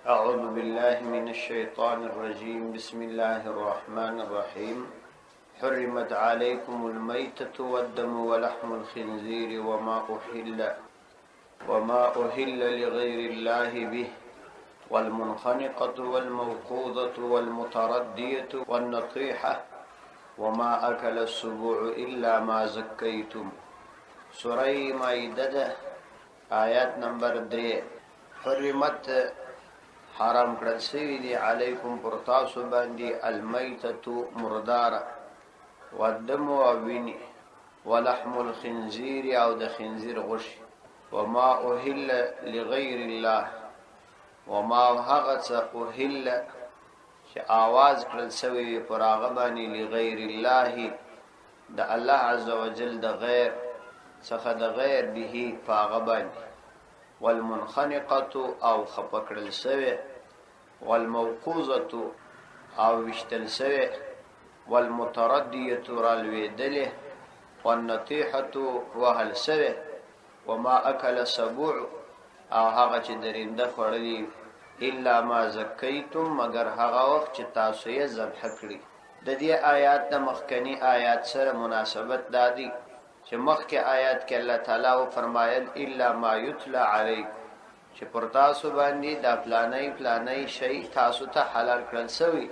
أعوذ بالله من الشيطان الرجيم. بسم الله الرحمن الرحيم. حرمت عليكم الميتة والدم ولحم الخنزير وما أهل لغير الله به والمنخنقة والموقوذة والمتردية والنطيحة وما أكل السبوع إلا ما زكيتم. سورة مائدة آيات نمبر 3. حرمت حرام کړل شوی دی علیکم پر تاسو باندې المیتة مردار والدم وویني ولحم الخنزير او د خنزیر غوښه وما أهل لغیر الله وما هغه څه أهل چې आवाज کړل شوی پر هغه باندې لغیر الله د الله عز وجل د غیر څخه د غیر به پاغه باندې والمنخنقة او خپکړل شوی والموقوذة او وشتل شوی والمتردية رالویدله والنطيحة وهل شوی وما أكل السبوع او هغه چې درنده خوړلی الا ما زکیتم مگر هغه وخت چې تاسو یې ذبح کړی. د دې آیات د مخکنی آیات سره مناسبت دادی چې مخکې آیات کې الله تعالی و فرمایل الا ما یتلا علیک چې پر تاسو باندې دا پلانای شی تاسو ته حلال کړل شوی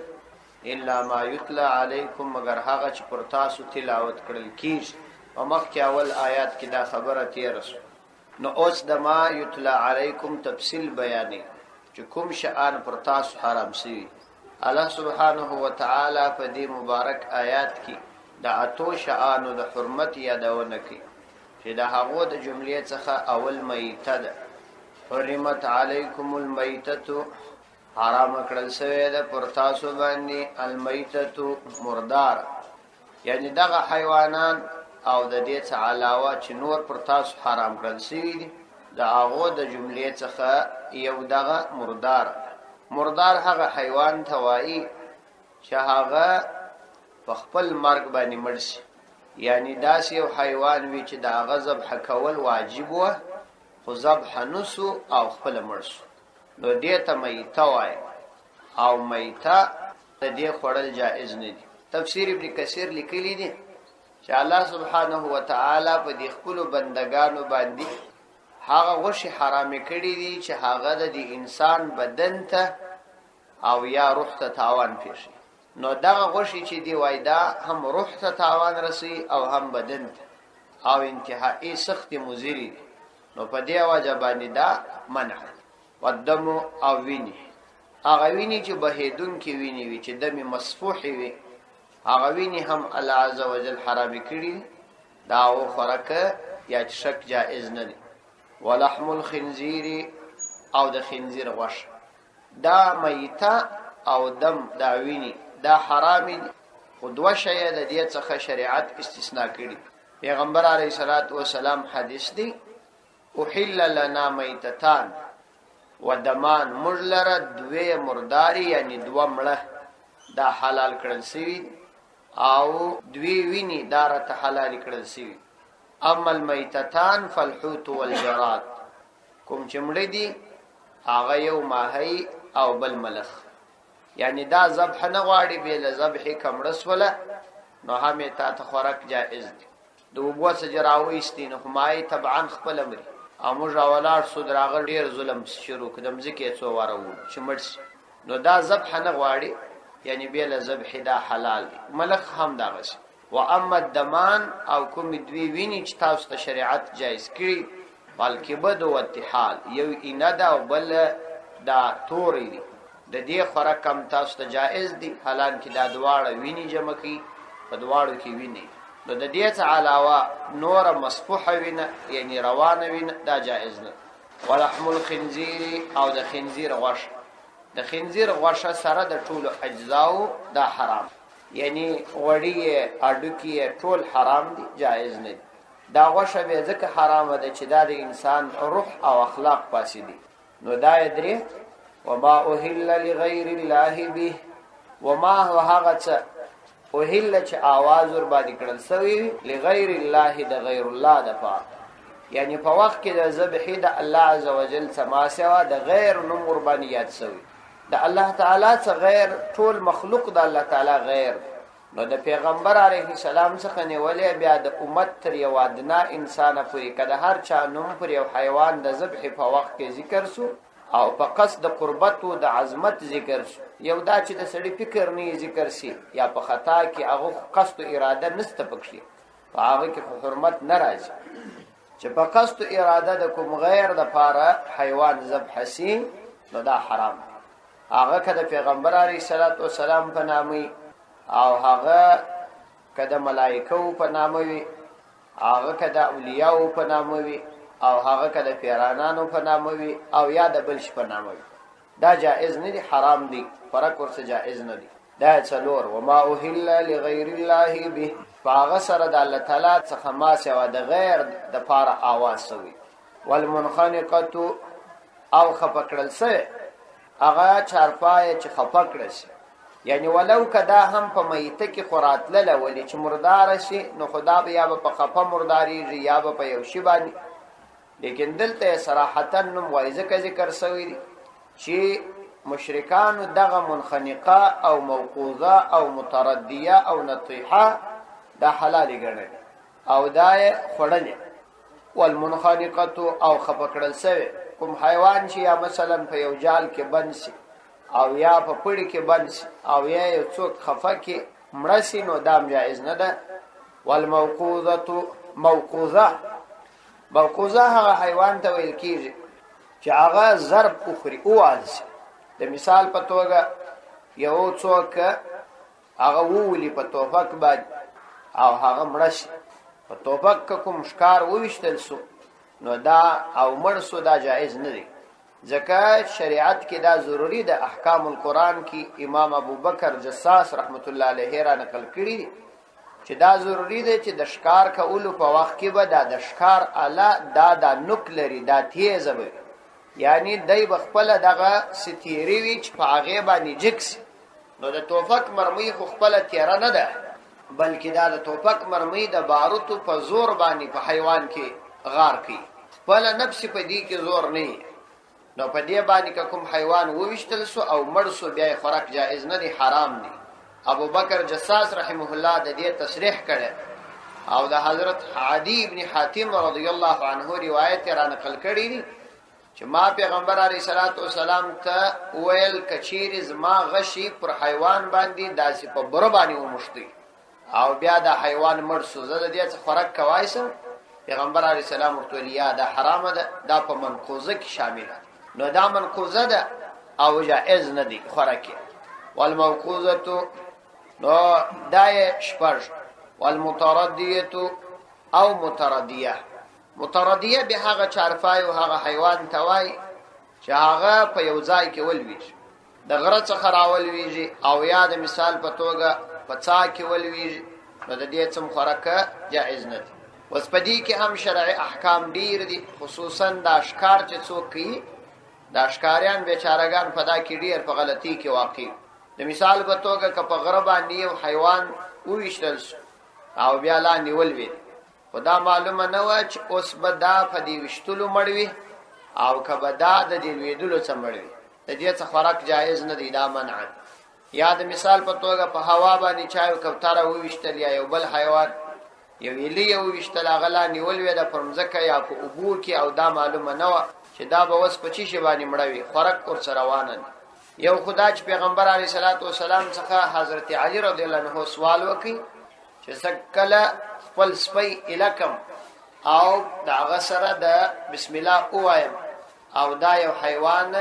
الا ما یتلا علیکم مگر هغه چې پر تاسو تلاوت کړل کیږي. او مخکې اول آیات کې دا خبره تیر شو. نو اوس د ما یتلا علیکم تفصیل بیانې چې کوم شیان پر تاسو حرام شوی. الله سبحانه و تعالی په دې مبارک آیات کې د اتو شیانو د حرمت یادونه کوي چې د هغو د جملې څخه اول میته ده. حرمت علیکم المیتة حرام کړل شوی ده پر تاسو باندې المیتة مردار، یعنی دغه حیوانات او د دې څخه علاوه چې نور پر تاسو حرام کړل شوی دي د هغو د جملې څخه یو دغه مردار هغه حیوان ته وایي چې هغه په خپل مرګ باندې مړ شي، یعنی داسې یو حیوان وي چې د هغه ذبح کول واجب وه خو ذبح نسو او خپل مړ شو، نو دې ته میته وایي او میته د دې خوړل جائز نه دي. تفسیر ابن کثیر لیکلی دی چې الله سبحانه و تعالی په دې خپل بندگانو باندې هغه غوښه حرام کړی دي چې هغه د انسان بدن ته او یا روح ته تاوان پیښي. نو دغه غوښه چې دی وای دا هم روح ته تاوان رسي او هم بدن ته او انتهایی سخت مضری دي، نو په دې وجه باندې دا منع. والدم او ویني، هغه ویني چې بهیدون کې ویني وي چې دم مسفوح وي، هغه ویني هم الله عز وجل حرام کړی دا او خورکه یا شک جائز نه دي. ولحم الخنزير او د خنزیر غوښه، دا میته او دم دا ویني دا حرام دي، خو دوه شی د دې څخه شریعت استثناء کړي. پیغمبر علیه الصلاۃ والسلام حدیث دی احل لنا میتتان ودمان مجلره دوی مرداری یعنی دوه مړه دا حلال کړل شوی او دوی ویني دا راته حلال کړل شوی. اما المیتتان فالحوت والجراد، کوم چې مړه دي هغه یو ماهی او بل ملخ، یعنی دا ذبح نه غواړي بل ذبح کمړس ولا نو همې تا ته خوراک جائز دي. د وبو سجراوي استینه همای طبعا خپل امر او موږ اولاد سود راغ ډیر ظلم شروع کدم ځکه څو واره وو چې مرس، نو دا ذبح نه غواړي یعنی بل ذبح دا حلال دي. ملخ هم دا غس. و اما الدمان او کوم دوی ویني چې تاسو ته شریعت جایز کړي بالکبد او اتحال، یو انده او بل دا توري دي، د دې خوراک هم تاسو ته جائز دي، حالان کې دا دواړه ویني جمع کی په دواړو کې ویني، نو د دې څخه علاوه نور مسفوحه وینه یعنی روانه وینه دا جائز نه. ولحم الخنزير او د خنزیر غوښه، د خنزیر غوښه سره د ټولو اجزاو دا حرام، یعنی غوړی اډوکی ټول حرام دي جائز نه دي. دا غوښه به ځکه حرامه ده چې دا د انسان روح او اخلاق فاسدي. نو دا درې وما أهل لغیر الله به، وما هو هغه څه أهل چې आवाज ور باندې کړل سوی لغیر الله د غیر الله د پاره یعنی په وخت کې د ذبح د الله عزوجل سما سوا د غیر نوم قربانیات سوی د الله تعالی څخه غیر ټول مخلوق د الله تعالی غیر. نو د پیغمبر علیه السلام څخه نیولې بیا د امت تر یو ادنا انسان پورې کده هر چا نوم پر یو حیوان د ذبح په وخت کې ذکر سو او په قصد قربت او د عظمت ذکر سو. یو دا چې د سړي فکر نه ذکر سي یا په خطا کې هغه قصد او اراده نسته پکشي په هغه کې حرمت ناراضي چې په قصد او اراده د کوم غیر د پاره حیوان ذبح سي نو دا حرام. هغه کده پیغمبر علیه السلام په نامي او هغه کده ملائکه په ناموي هغه کده اولیاء په ناموي او هغه کده پیرانانو په ناموي او یا د بلش په ناموي دا جائز نه دي حرام دي فرق ورسره جائز نه دي. دا څلور وما اوهل لغیر الله به فاغ سره د الله تعالی څخه ما سوا د غیر د پاره आवाज سوی. والمنخنقه او خپکړل سه هغه چارپای چې خپکړل شي یعنی ولو کدا هم په میته کې خوراتله ولې چې مردار شي نو خدا به یا په خفه مرداري یا په یو شی باندې. لیکن دلته صراحتا نو وایزه ذکر سوی دي چې مشرکان دغه منخنقه او موقوذه او متردیه او نطیحه دا حلال ګڼل او دا خړل. والمنخنقه او خپکړل سوی کوم حیوان چې یا مثلا په یو جال کې بند شي او یا په پړی کې بند شي او یا یو څوک خفه کې مړ شي نو دا جایز نه ده. موقوذه هغه حیوان ته ویل کیږي چې هغه ضرب اخري اوازي. د مثال په توګه یو څوک هغه وولي په توفک باندې او هغه مړ شي په توفک کوم ښکار وویشتل سو نو دا او مړ سو دا جایز نه دی ځکه شریعت کې دا ضروری ده. احکام القرآن کې امام ابو بکر جساس رحمت الله علیه را نقل کړي چې دا ضروری ده چې د ښکار کولو په وخت کې به دا د ښکار اله دا نوک لري دا تیز به یعنی دای بخپل دغه ستیری وی چې په هغه باندې جکس. نو د توفک مرمۍ خو خپل تیره نه ده بلکې دا د توفک مرمۍ د باروتو په زور باندې په حیوان کې غار کوي خپل نفس په دې کې زور نه. نو په دې باندې کوم حیوان وویشتل سو او مړ سو بیا خوراک جائز نه دي حرام دي. ابو بکر جساس رحمه الله د دې تصریح کړي او د حضرت عدی ابن حاتم رضی الله عنه روایت را نقل کړي دي چې ما پیغمبر علیه الصلاۃ والسلام ته ویل کچیر زما غشي پر حیوان باندې داسې په بر باندې ومشتي او بیا د حیوان مړ سو زه د دې خوراک کوایسم. پیغمبر علیه السلام ورته یا دا حرام ده دا په منقوزه کې شامل ده نو دا منقوزه ده او جائز نه دي خوراکي. والموقوزه نو دای شپږ. والمتردیه او متردیه به هغه چارپای او هغه حیوان توای چې هغه په یو ځای کې ولويږي د غره څخه راولويږي او یا د مثال په توګه په څا کې ولويږي نو د دې څم خوراکه جائز نه دي. وسپدی کې هم شرعي احکام ډیر دي خصوصا د اشکار چې څوک کوي د اشکاریان بیچارهګان په دا کې ډیر په غلطي کې واقع. د مثال په توګه که په غره باندې یو حیوان وویشتل او بیا لاندې ولوي خدا معلومه نه و چې اوس به دا په دې وشتلو مړوي او که به دا د دې لویدلو څخه مړوي د دې څخه خوراک جایز نه دی دا منع. یا د مثال په توګه په هوا باندې چا کوتره وویشتل یا یو بل حیوان یو ویلی وویشتل هغه لاندې ولوي د پرمځکه یا په اوبو کې او دا معلومه نه و چې دا به اوس په چی شي باندې مړوي خوراک ورسره روانه. یو خدای چې پیغمبر علیه الصلاۃ والسلام څخه حضرت علی رضی الله عنه سوال وکړي چې سکله خپل سپی الکم او دا غسره د بسم الله اوایم او دا یو حیوان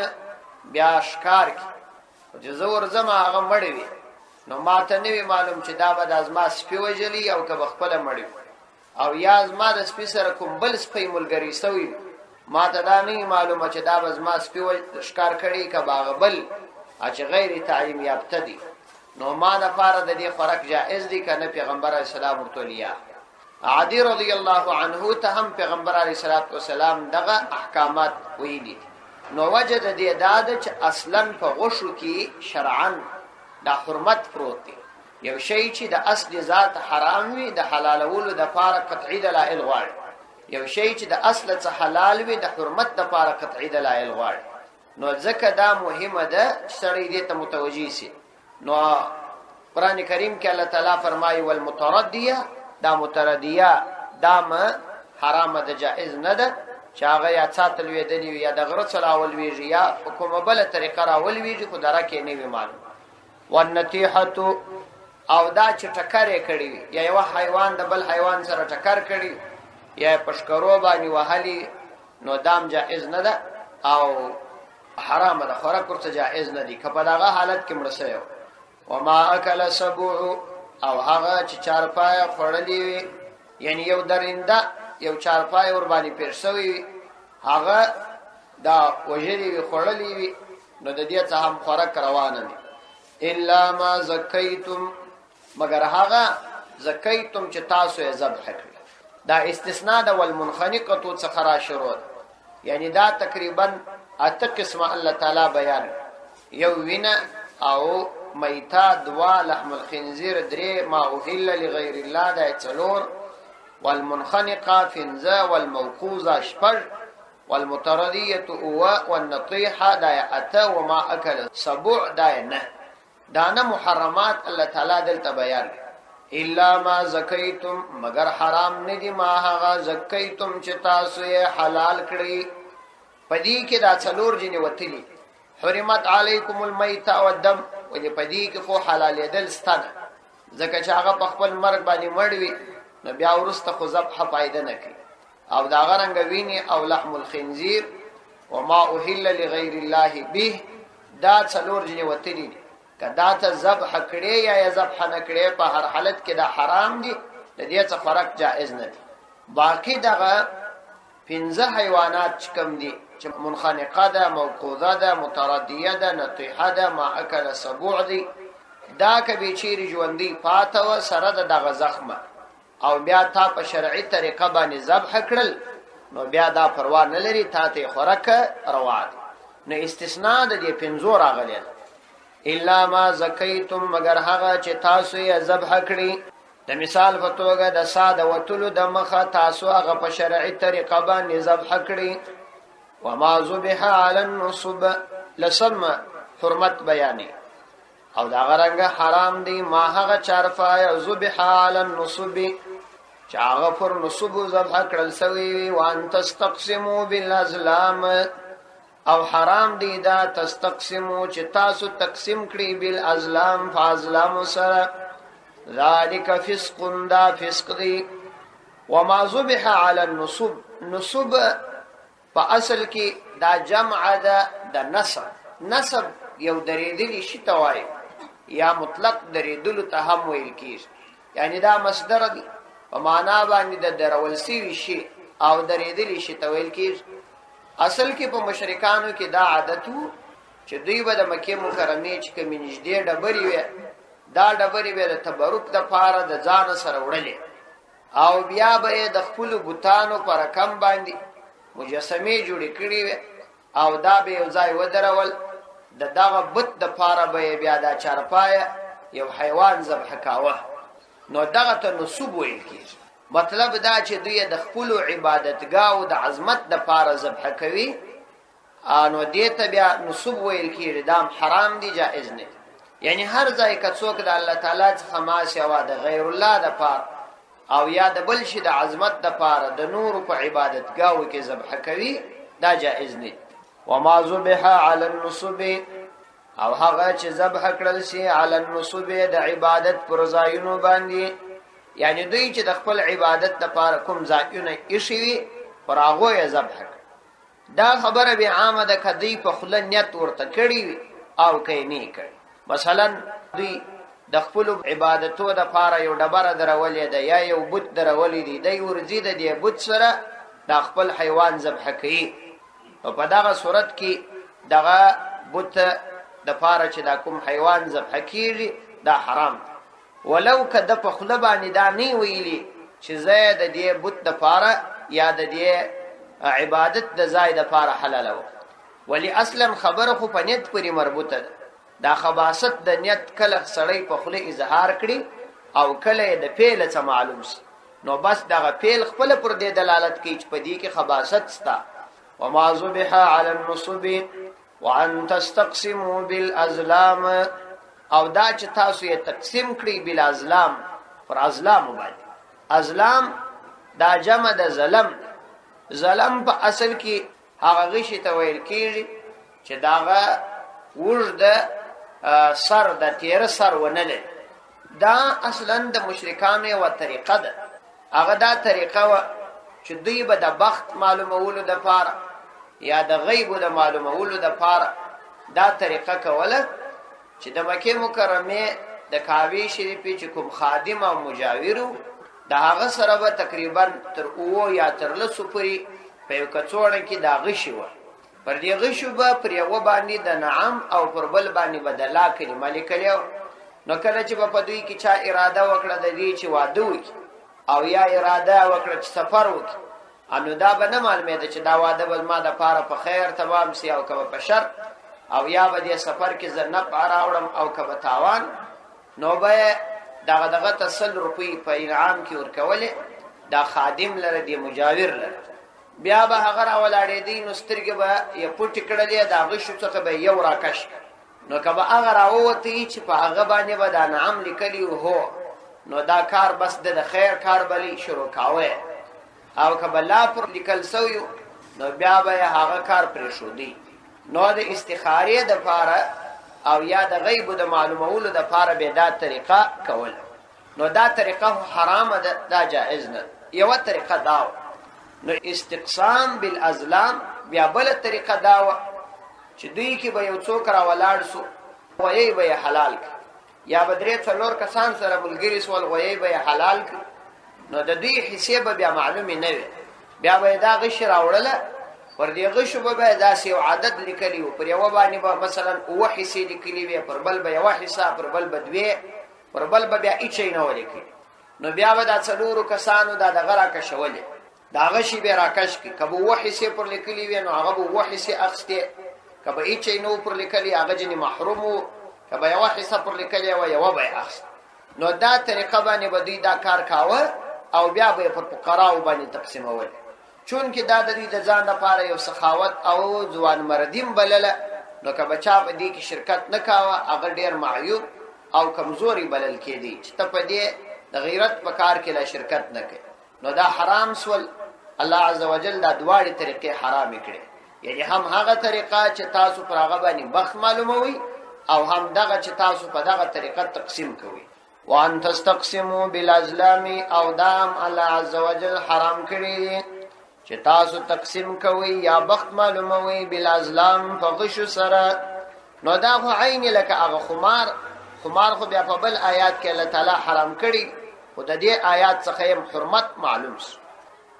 بیا ښکار کی چې زور زما هغه مړوي نو ماته نوی معلوم چې دا به د ازما سپی وجلی او که بخپل مړوي او یا ازما د سپی سره کوم بل سپی ملګری سوی ماته دا نه معلومه چې دا به ازما سپی ښکار کړي که باغ بل چې غیر تعلیم یافته دي نو ما نه فار د دې خوراک جائز دي کنه. پیغمبر علیه السلام ورتولیا عدی رضی الله عنه ته هم پیغمبر علیه السلام دغه احکامات ویلي. نو وجد دې داد چې اصلا په غشو کې شرعاً دا حرمت پروت دی. یو شی چې د اصل ذات حرام وي د حلالولو د فار قطعی دلایل غواړي یو شی چې د اصل څخه حلال وي د حرمت لپاره قطعي دلایل غواړي. نو ځکه دا مهمه ده چې سړی دې ته متوجي سي. نو قرآن کریم کې الله تعالی فرمایي والمتردیه، دا متردیه دا ما حرام ده، جائز نه ده چې هغه یا ساتل ویدلی وي یا د غره چلاول ویږي یا په کومه بله طریقه راول ویږي، خو درکې نه وي معلوم. والنطیحة، او دا چې ټکر یې کړی وي یا یو حیوان د بل حیوان سره ټکر کړي یا پشکرو باندې وهلي، نو دام جائز نه ده او حرام ده، خوراک ورته جائز نه دي که په دغه حالت کې مړ سوی. وما اکل سبع، او هغه چې چارپایه خوړلی وي، یعنی یو درنده یو چارپایه ور باندې پېښ سوی وي، هغه دا وژلي وي خوړلی وي، نو د دې څخه هم خوراک روانه دي. الا ما زکیتم، مگر هغه زکیتم چې تاسو یې ذبح کړی. دا استثناء ده والمنخنقة څخه را شروع ده، یعنی دا تقریبا 8 قسمه الله تعالی بیان، یو وینه او میتا، دوا لحم الخنزیر، درې ما اهل لغیر الله دا 4، والمنخنقه 5، والموقوذه 6، والمتردیه 7، والنطیحه دا 8، وما اکل سبع دا 9. دا نه محرمات الله تعالی دلته بیان. الا ما زکیتم، مگر حرام ندی ما هغه زکیتم چې تاسو یې حلال کړی. پدې کې دا 4 جنې وتلی، حرمت علیکم المیت والدم، ولې پدې کې خو حلالېدل ستنه، ځکه چې هغه په خپل مرګ باندې مړ وي نو بیا وروسته خو ذبح فایده نه کوي. او دا غرنګ ویني او لحم الخنزیر وما اهل لغیر الله به، دا 4 جنې وتلی. کدا ته ذبح کړي یا ذبح نه کړي، په هر حالت کې دا حرام دي، د دې څخه فرق جائز نه دي. باقی دغه 15 حیوانات کم دي چې منخنقه ده، موقوذه ده، متردیه ده، نطیحه ده، ما اکل سبوع دي، دا کبي چیرې ژوندۍ پاته و سره دغه زخمه او بیا تا په شرعي طریقه باندې ذبح کړل، نو بیا دا پروا نه لري، تا ته خوراک روا دي. نو استثناء د دې 15 راغلی ده. الا ما زکیتم، مگر هغه چې تاسو یې ذبح کړی. د مثال په توګه د ساده وتلو د مخه تاسو هغه په شرعي طریقه باندې ذبح کړی. وما ذبح علی النصب، لسم حرمت بیانی، او دا غرنګ حرام دی ما هغه چارپایه ذبح علی النصب چې هغه پر نصب ذبح کړل سوی. وان تستقسموا بالازلام، او حرام دی دا تستقسمو چې تاسو تقسیم کړی بالازلام، فازلام سره، ذالک فسق، دا فسق دی. وما ذبح علی النصب، نصب په اصل کې دا جمع ده د نصب. نصب یو درېدلی شي ته وایي، یا مطلق درېدلو ته هم ویل کېږي، یعنی دا مصدر دی په معنا باندې د درول سوي شي او درېدلی شي ته ویل کېږي. اصل کې په مشرکانو کې دا عادت وو چې دوی به د مکې مکرمې چې کومې نږدې ډبرې وې، دا ډبرې به د تبرک دپاره د ځان سره وړلې، او بیا به یې د خپلو بوتانو په رقم باندې مجسمې جوړې کړې وې، او دا به یو ځای ودرول، د دغه بت دپاره به یې بیا دا چارپایه یو حیوان ذبح کاوه. نو دغه ته نصب ویل کېږي. مطلب دا چې دوی د خپلو عبادتګاو د عظمت دپاره ذبح کوي، نو دې ته بیا نصب ویل کېږي. دا حرام دی، جائز نه. یعنی هر ځای که څوک د الله تعالی څخه ما سوا د غیر الله دپاره او یا د بل شي د عظمت دپاره د نورو په عبادتګاو کې ذبح کوي، دا جائز نه. وما ذبح علی النصب، او هغه چې ذبح کړل شي علی النصب د عبادت پر ځایونو باندې، یعنی دوی چې د خپل عبادت لپاره کوم ځایونه ایښي وي پر هغو یې ذبح کړ. دا خبره به عامه ده که دوی په خوله نیت ورته کړي وي او که نه کړي. مثلا دوی د خپلو عبادتو دپاره یو ډبره درولې ده یا یو بت درولې دی، دی ورځي د دې بت سره دا خپل حیوان ذبح کوي، نو په دغه صورت کې دغه بت دپاره چې دا کوم حیوان ذبح کېږي دا حرام دی. ولو که د په خوله باندې دا نه ویلي چې زه د دې بت دپاره یا د دې عبادت د ځای دپاره حلالوم، ولی اصلا خبره خو په نیت پورې مربوطه ده. دا خباست د نیت کله سړی په خوله اظهار کړي او کله د فعل څخه معلوم شي. نو بس دغه فعل خپل پر دې دلالت کوي چې په دې کې خباثت ستا. وما ذبح على النصب وان تستقسموا بالازلام، او دا چې تاسو یې تقسیم کړی بالازلام، پر ازلام باندې. ازلام دا جمع د ظلم. ظلم په اصل کې هغه غشي ته ویل کېږي چې داغه وژد سر د تیر سر ونه لري. دا اصلا د مشرکانو یوه طریقه ده. هغه دا طریقه وه چې دوی به د بخت معلومولو دپاره یا د غیبو د معلومولو دپاره دا طریقه کوله چې د مکې مکرمې د کعبې شریفې چې کوم خادم او مجاور و، د هغه سره به تقریبا تر 7 یا تر 10 پورې په یو کڅوړه کې دا غشي وه. پر دې غشو به پر یوه باندې د نعم او پر بل باندې به د لا کلمه لیکلې وه. نو کله چې به په دوی کې چا اراده وکړه د دې چې واده وکړي او یا اراده وکړه چې سفر وکړي، نو دا به نه معلومېده چې دا واده به زما دپاره په خیر تمام سي او که به په شر، او یا به دې سفر کې زه نفع راوړم او که به تاوان. نو به دغه ته 100 روپۍ په انعام کې ورکولې، دا خادم لره دی مجاور لره. بیا به هغه راولاړېدی نو سترګې به یې پټې کړلې، د غشو څخه به یو راکش. نو که به هغه راووتی چې په هغه باندې به دا نعم لیکلي هو، نو دا کار بس د خیر کار بلی شروع کاوه. او که به لا پر لیکل سوی نو بیا به هغه کار پرېښودی. نو د استخارې دپاره او یا د غیبو د معلومولو دپاره به دا طریقه کول. نو دا طریقه حرامه ده، دا جائز نه. یوه طریقه دا وه. نو استقسام بالازلام بیا بله طریقه دا وه چې دوی کې به یو څوک راولاړ سو، غویی به یې حلال کړي، یا به 3-4 کسان سره ملګري سول، غویی به یې حلال کړي. نو د دوی حصې به بیا معلومې نه وي. بیا به یې دا غشي راوړله، پر دې غشو به داسې یو عدد لیکلي و. پر یوه باندې به مثلا 7 حصې لیکلي وي، پر بل به 1 حصه، پر بل به 2، پر بل به بیا هیڅ نه ولیکي. نو بیا به دا 4 کسانو دا دغه راکشولې، دا غشي به راکش کړي. که به 7 حصې پر لیکلي وي نو هغه به 7 حصې اخیستې، که به هیڅ نه پر لیکلي هغه ځینې محروم و، که به 1 حصه پر لیکلې وه 1 به یې اخیست. نو دا طریقه باندې به دوی دا کار کاوه او بیا به یې پر فقراو باندې تقسیمول. چون کې دا د دوی د ځان لپاره یو سخاوت او ځوانمردیم بلله، نو که به چا په دې کې شرکت نه کاوه هغه ډېر معیوب او کمزوري بلل کېدی چې ته په دې د غیرت په کار کې لا شرکت نه کوي. نو دا حرام سول. الله عز وجل دا دواړې طریقې حرامې کړې. یعنی هم هغه طریقه چې تاسو پر هغه باندې بخت معلوموي، او هم دغه چې تاسو په دغه طریقه تقسیم کوي. وان تستقسموا بالازلام، او دام الله عز وجل حرام کړی چې تاسو تقسیم کوي یا بخت معلوموي بالازلام په غشو سره. نو دا خو عین لکه هغه خمار خو بیا په بل آیات کې الله تعالی حرام کړی، خو د دې آیات څخه حرمت معلوم شو.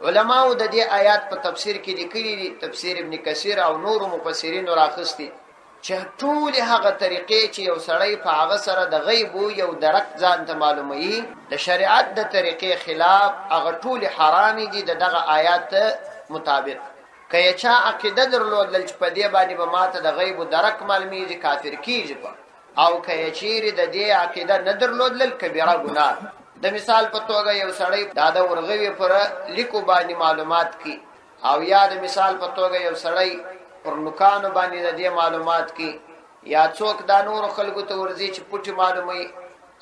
علماو د دې آیات په تفسیر کې لیکلي دي، تفسیر ابن کثیر او نور مفسرین راخستي، چې ټول هغه طریقې چې یو سړی په هغه سره د غیب یو درک ځان ته معلوموي د شریعت د طریقې خلاف، هغه ټول حرام دي د دغه آیات مطابق. که چا عقیده درلودل چې په دې باندې به ماته د غیب درک معلومیږي، کافر کیږي. او که چیرې د دې عقیده نه درلودل، کبیره ګناه. د مثال په توګه یو سړی دا د ورغوي پر لیکو باندې معلومات کی، او یا د مثال په توګه یو سړی پر نوکانو باندې د دې معلومات کی، یا څوک دا نور خلکو ته ورځي چې پټي معلومي،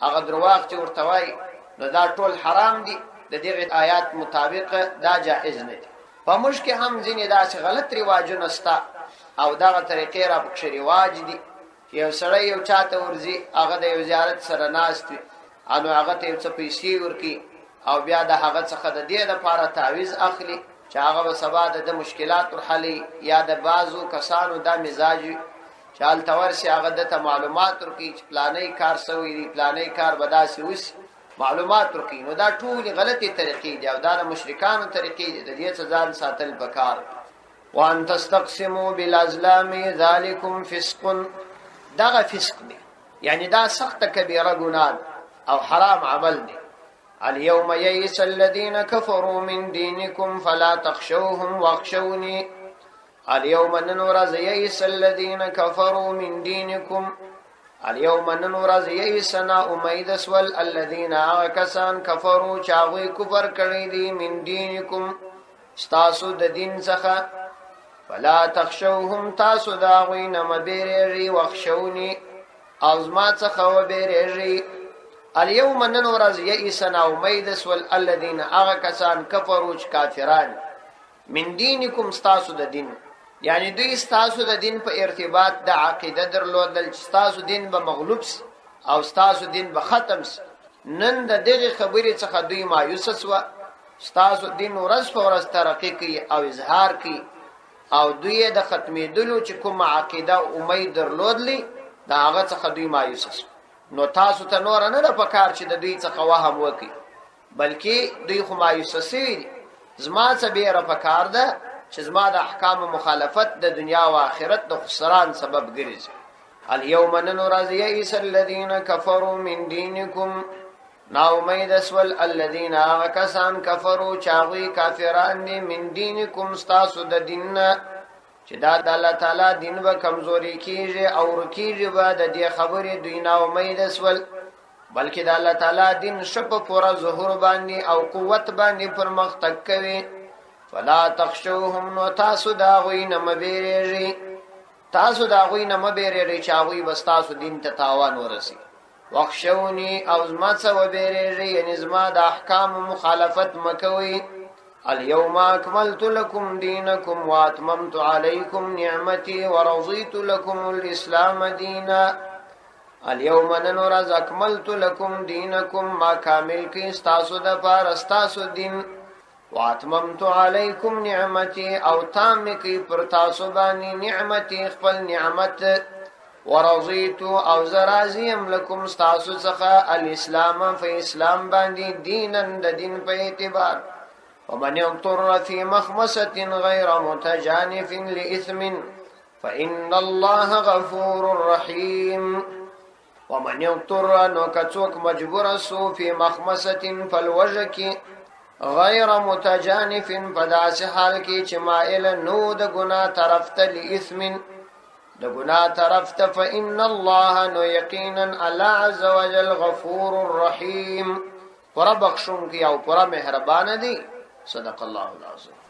هغه درواغ چې ورته وایي، نو دا ټول حرام دي. د دې آیات مطابق دا جائز نه دي. په موږ کې هم ځینې داسې غلط رواجونه شته او دغه طریقې را پکښې رواج دي چې یو سړی یو چا ته ورځي، هغه د یو زیارت سره ناست وي، نو هغه ته یو څه پیسې ورکړي او بیا د هغه څخه د دې دپاره تعویض اخلي چې هغه به سبا د مشکلات ورحلي. یا د بعضو کسانو دا مزاج وي چې هلته ورسي هغه دته معلومات ورکړي چې پلانی کار سوی دی، پلانی کار به داسې وسي، معلومات ورکړي. نو دا ټولې غلطې طریقې دي او دا د مشرکانو طریقې دي. د دې څه ځان ساتل پکار. وان تستقسموا بالازلام ذلکم فسق، دغه فسق دی، یعنی دا سخت کبیره ګناه او حرام عمل دی. اليوم يئس الذين كفروا من دينكم فلا تخشوهم واخشوني. اليوم ننورز يئس الذين كفروا من دينكم، اليوم نن ورځ یئسنا امید سول الذین کسان کفروا چاوی کفر کړی دي من دینکم ستاسو د دین څخه فلا تخشوهم تاسو دا غوی نم بیریږي وخشونی ازما څخه و بیریږي اليوم نن ورځ یئسنا امید سول الذین کسان کفروا کافران من دینکم ستاسو د دین یعنی دوی ستاسو د دین په ارتباط د عقیده درلودل ستاسو دین به مغلوب او ستاسو دین به ختم نن د دغه خبرې څخه دوی مایوس سو ستاسو دین ورځ په ورځ ترقی کوي او اظهار کوي او دوی د ختمېدلو چې کوم عقیده امید درلودلی دا هغه څخه دوی مایوس سو نو تاسو ته نور نه په کار چې د دوی څخه وهم وکي بلکې دوی خو مایوس سي زما څه بیره په کار ده چې زما د احکام مخالفت د دنیا او آخرت د خسران سبب ګرځي اليوم نن ورځ یئس الذین کفروا من دینکم نا امید اسول الذین کسان کفروا چاغوی کافران دي من دینکم ستاسو د دین چې دا د الله تعالی دین به کمزوري کیږي او رکیږي به د دې خبرې دوی نا امید اسول بلکې د الله تعالی دین شپ پورا ظهور باندې او قوت باندې پرمختګ کوي فلا تخشوهم نو تاسو دا غوی نم بیریږي تاسو دا غوی نم بیریږي چې هغوی بس تاسو دین ته تاوان ورسي وخشونی او زما څه و بیریږي یعنی زما د احکام مخالفت مکوي اليوم اکملت لكم دینکم واتممت علیکم نعمتي ورضیت لكم الاسلام دینا اليوم نن ورځ اکملت لكم دینکم ما کامل کی ستاسو د پاره ستاسو دین واتممت علیکم نعمتي او تام کی پر تاسو باندې نعمتي خپل نعمت ورضیت او زرازیم لكم ستاسو څخه الاسلام فی اسلام باندې دینن د دین په اعتبار ومن اضطر في مخمصة غير متجانف لإثم فإن الله غفور رحيم ومن اضطر نو کڅوک مجبور سو فی مخمصة فالوجك غیر متجانف پداس حال کی چې مائل نو د ګنا طرف ته لإثم د ګنا طرف ته فإن الله نو یقینا الله عز وجل غفور رحیم پر بخشون کی او پر مهربان دی صدق الله العظیم